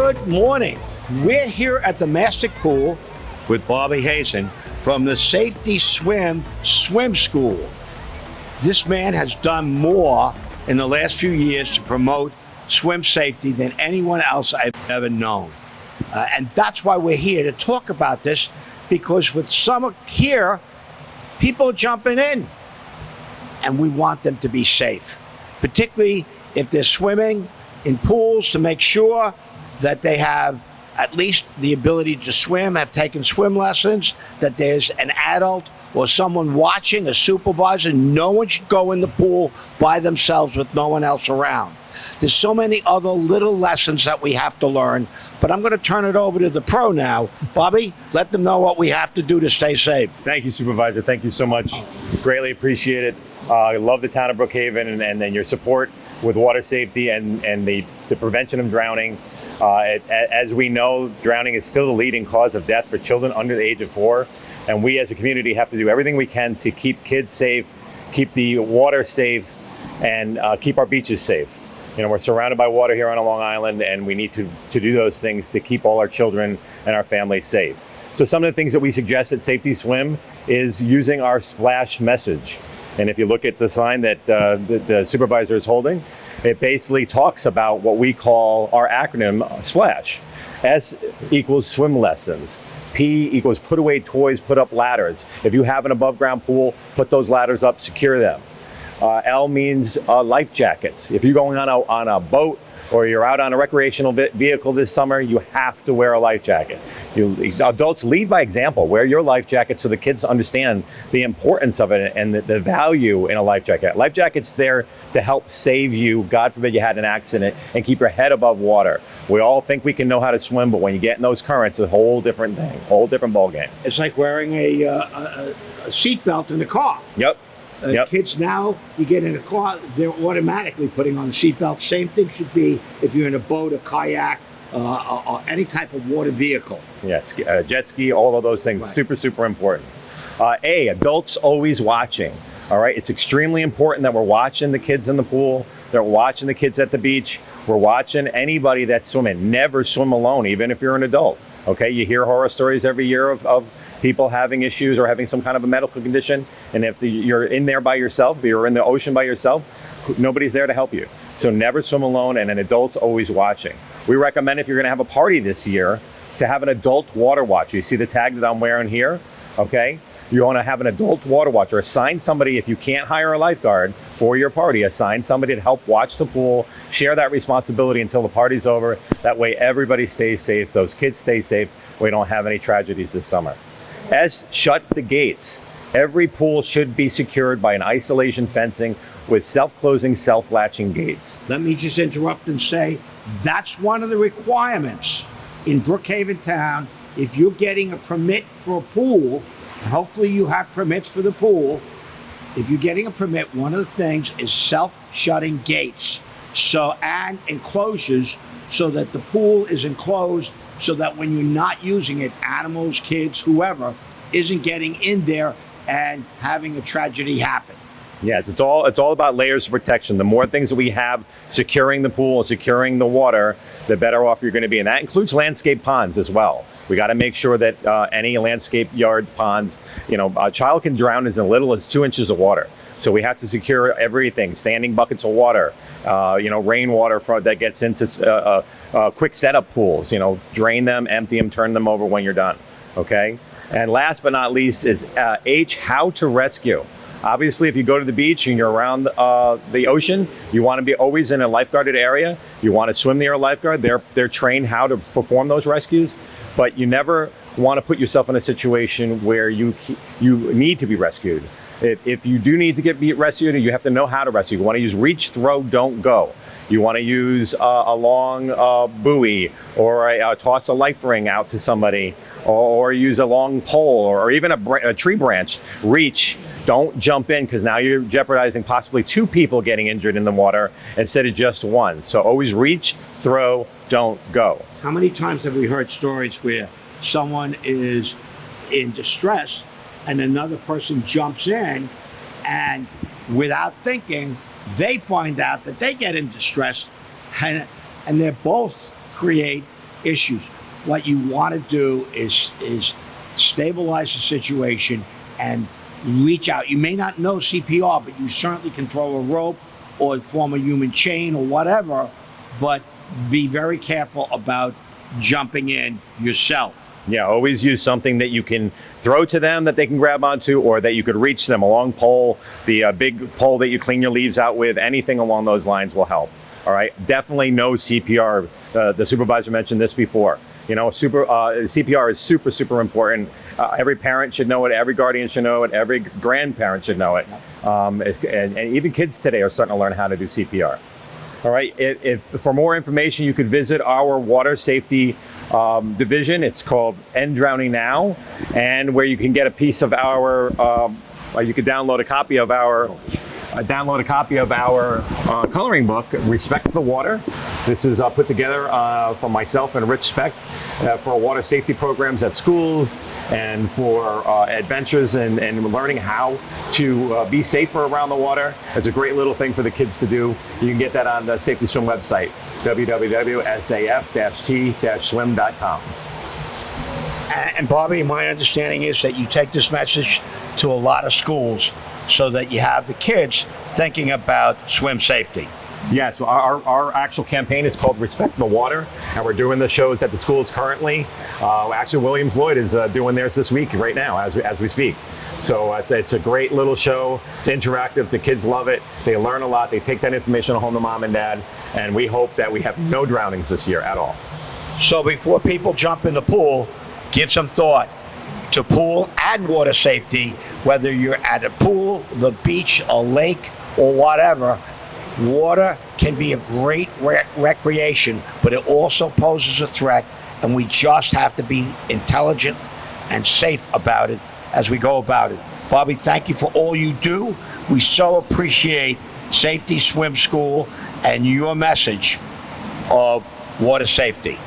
Good morning. We're here at the Mastic Pool with Bobby Hazen from the Safety Swim School. This man has done more in the last few years to promote swim safety than anyone else I've ever known. And that's why we're here to talk about this, because with summer here, people are jumping in and we want them to be safe, particularly if they're swimming in pools, to make sure that they have at least the ability to swim, have taken swim lessons, that there's an adult or someone watching, a supervisor. No one should go in the pool by themselves with no one else around. There's so many other little lessons that we have to learn, but I'm going to turn it over to the pro now. Bobby, let them know what we have to do to stay safe. Thank you, Supervisor. Thank you so much. Greatly appreciate it. I love the town of Brookhaven and then your support with water safety and the prevention of drowning. As we know, drowning is still the leading cause of death for children under the age of 4. And we as a community have to do everything we can to keep kids safe, keep the water safe, and keep our beaches safe. You know, we're surrounded by water here on Long Island, and we need to do those things to keep all our children and our families safe. So some of the things that we suggest at Safety Swim is using our splash message. And if you look at the sign that the supervisor is holding, it basically talks about what we call our acronym SPLASH. S equals swim lessons. P equals put away toys, put up ladders. If you have an above ground pool, put those ladders up, secure them. L means life jackets. If you're going on a boat or you're out on a recreational vehicle this summer, you have to wear a life jacket. Adults, lead by example. Wear your life jacket so the kids understand the importance of it and the value in a life jacket. Life jacket's there to help save you, God forbid you had an accident, and keep your head above water. We all think we can know how to swim, but when you get in those currents, it's a whole different thing, whole different ballgame. It's like wearing a seatbelt in the car. Yep. Kids now, you get in a car, they're automatically putting on the seatbelt. Same thing should be if you're in a boat, a kayak, or any type of water vehicle. Yes, jet ski, all of those things, right. Super important. Adults always watching. All right, it's extremely important that we're watching the kids in the pool, that we're watching the kids at the beach, we're watching anybody that's swimming. Never swim alone, even if you're an adult. Okay, you hear horror stories every year of people having issues or having some kind of a medical condition, and if you're in there by yourself, you're in the ocean by yourself, nobody's there to help you. So never swim alone, and an adult's always watching. We recommend, if you're gonna have a party this year, to have an adult water watch. You see the tag that I'm wearing here, okay? You wanna have an adult water watcher. Assign somebody, if you can't hire a lifeguard for your party, assign somebody to help watch the pool, share that responsibility until the party's over. That way everybody stays safe, those kids stay safe, we don't have any tragedies this summer. S, shut the gates. Every pool should be secured by an isolation fencing with self-closing, self-latching gates. Let me just interrupt and say, that's one of the requirements in Brookhaven Town. If you're getting a permit for a pool, hopefully you have permits for the pool. If you're getting a permit, one of the things is self-shutting gates. And enclosures, so that the pool is enclosed, so that when you're not using it, animals, kids, whoever, isn't getting in there and having a tragedy happen. Yes, it's all about layers of protection. The more things that we have securing the pool, securing the water, the better off you're going to be. And that includes landscape ponds as well. We got to make sure that any landscape yard ponds, a child can drown as little as 2 inches of water. So we have to secure everything, standing buckets of water, rainwater that gets into quick setup pools, drain them, empty them, turn them over when you're done, okay? And last but not least is H, how to rescue. Obviously, if you go to the beach and you're around the ocean, you want to be always in a lifeguarded area. You want to swim near a lifeguard. They're trained how to perform those rescues, but you never want to put yourself in a situation where you need to be rescued. If you do need to get rescued, you have to know how to rescue. You want to use reach, throw, don't go. You want to use a long buoy, or toss a life ring out to somebody, or use a long pole, or even a tree branch. Reach, don't jump in, because now you're jeopardizing possibly 2 people getting injured in the water instead of just 1. So always reach, throw, don't go. How many times have we heard stories where someone is in distress and another person jumps in, and without thinking, they find out that they get in distress, and they both create issues. What you want to do is stabilize the situation and reach out. You may not know CPR, but you certainly can throw a rope or form a human chain or whatever, but be very careful about jumping in yourself. Yeah, always use something that you can throw to them that they can grab onto, or that you could reach them. A long pole, the big pole that you clean your leaves out with, anything along those lines will help. All right, definitely no CPR. The supervisor mentioned this before. You know, CPR is super, super important. Every parent should know it. Every guardian should know it. Every grandparent should know it. And even kids today are starting to learn how to do CPR. All right. If for more information, you could visit our water safety division. It's called End Drowning Now, and where you can get a piece of our, you could download a copy of our. Coloring book, Respect the Water. This is put together from myself and Rich Speck for water safety programs at schools and for adventures and learning how to be safer around the water. It's a great little thing for the kids to do. You can get that on the Safety Swim website, www.saf-t-swim.com. And Bobby, my understanding is that you take this message to a lot of schools so that you have the kids thinking about swim safety. Yes, our actual campaign is called Respect the Water, and we're doing the shows at the schools currently. Actually, Williams Lloyd is doing theirs this week right now as we speak. So it's a great little show. It's interactive. The kids love it. They learn a lot. They take that information home to mom and dad, and we hope that we have no drownings this year at all. So before people jump in the pool, give some thought to pool and water safety, whether you're at a pool, the beach, a lake, or whatever. Water can be a great recreation, but it also poses a threat, and we just have to be intelligent and safe about it as we go about it. Bobby, thank you for all you do. We so appreciate Safety Swim School and your message of water safety.